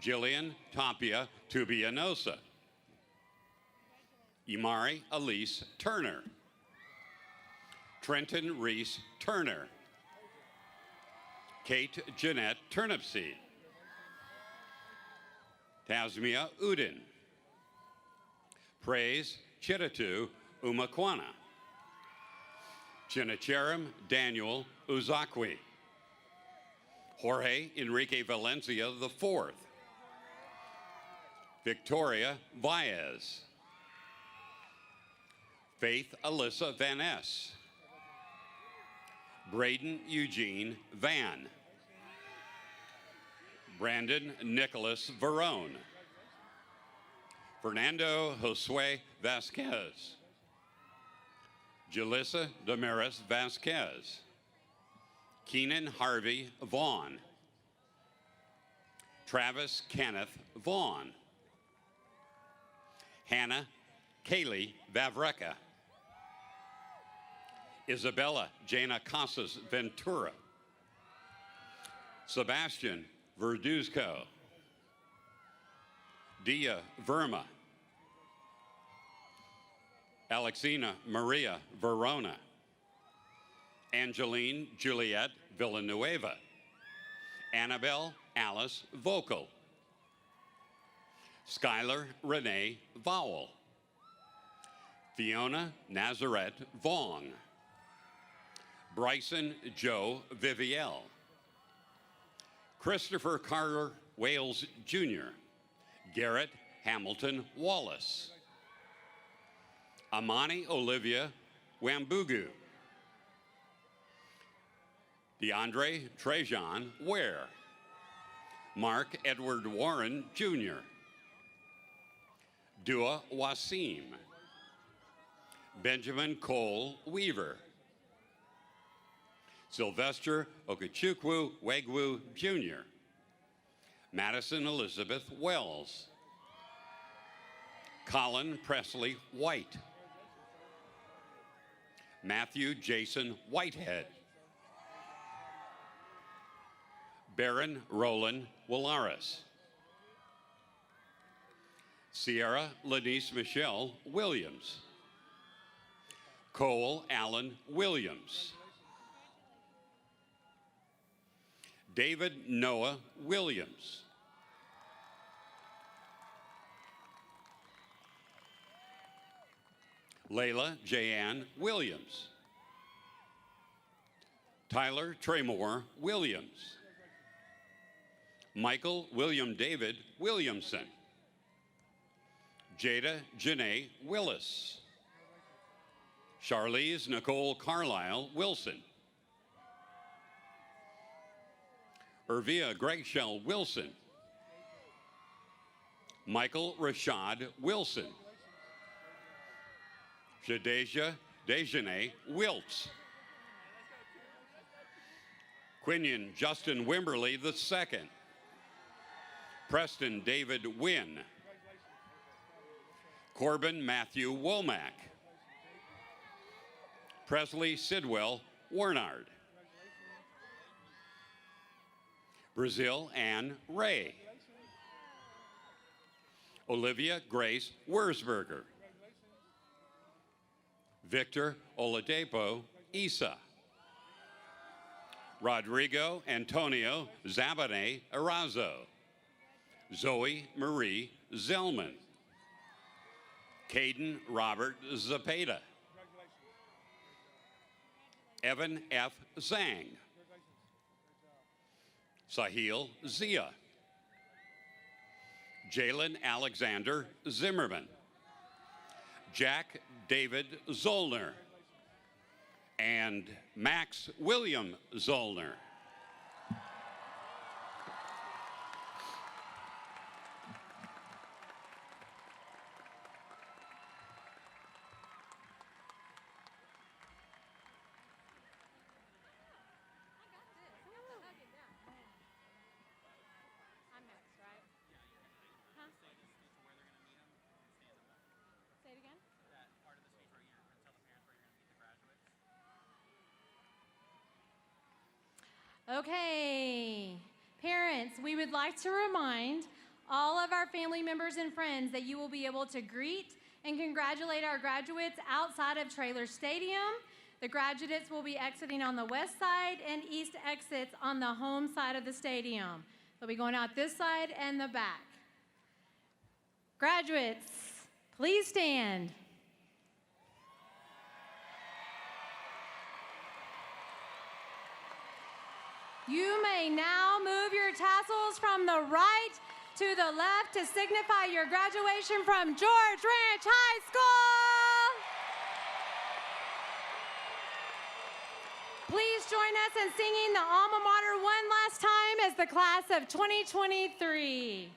Speaker 15: Jillian Tapia Tubianosa. Imari Elise Turner. Trenton Reese Turner. Kate Jeanette Turnipseed. Tasmia Udin. Praise Chitatu Umakwana. Chinacherim Daniel Uzakwi. Jorge Enrique Valencia IV. Victoria Baez. Faith Alyssa Van Ness. Braden Eugene Van. Brandon Nicholas Verone. Fernando Josue Vasquez. Jalissa Damaris Vasquez. Keenan Harvey Vaughn. Travis Kenneth Vaughn. Hannah Kaylee Vavreka. Isabella Jana Casas Ventura. Sebastian Verduzco. Dia Verma. Alexina Maria Verona. Angeline Juliette Villanueva. Annabelle Alice Vocal. Skylar Renee Vowell. Fiona Nazareth Vaughn. Bryson Joe Viviel. Christopher Carter Wales Jr. Garrett Hamilton Wallace. Amani Olivia Wambugu. DeAndre Trejan Ware. Mark Edward Warren Jr. Dua Wasim. Benjamin Cole Weaver. Sylvester Okechukwu Wegwu Jr. Madison Elizabeth Wells. Colin Presley White. Matthew Jason Whitehead. Baron Roland Willaris. Sierra Lanice Michelle Williams. Cole Allen Williams. David Noah Williams. Layla Jayanne Williams. Tyler Tremore Williams. Michael William David Williamson. Jada Janae Willis. Charlize Nicole Carlisle Wilson. Irvia Gregshell Wilson. Michael Rashad Wilson. Shadeja Dejanay Wiltz. Quinion Justin Wimberly II. Preston David Wynn. Corbin Matthew Womack. Presley Sidwell Warnard. Brazil Ann Ray. Olivia Grace Wurzberger. Victor Oladipo Isa. Rodrigo Antonio Zabane Arazo. Zoe Marie Zellman. Caden Robert Zapata. Evan F. Zhang, Sahil Zia, Jalen Alexander Zimmerman, Jack David Zollner, and Max William Zollner.
Speaker 13: Okay, parents, we would like to remind all of our family members and friends that you will be able to greet and congratulate our graduates outside of Traylor Stadium. The graduates will be exiting on the west side and east exits on the home side of the stadium. They'll be going out this side and the back. Graduates, please stand. You may now move your tassels from the right to the left to signify your graduation from George Ranch High School. Please join us in singing the alma mater one last time as the class of 2023.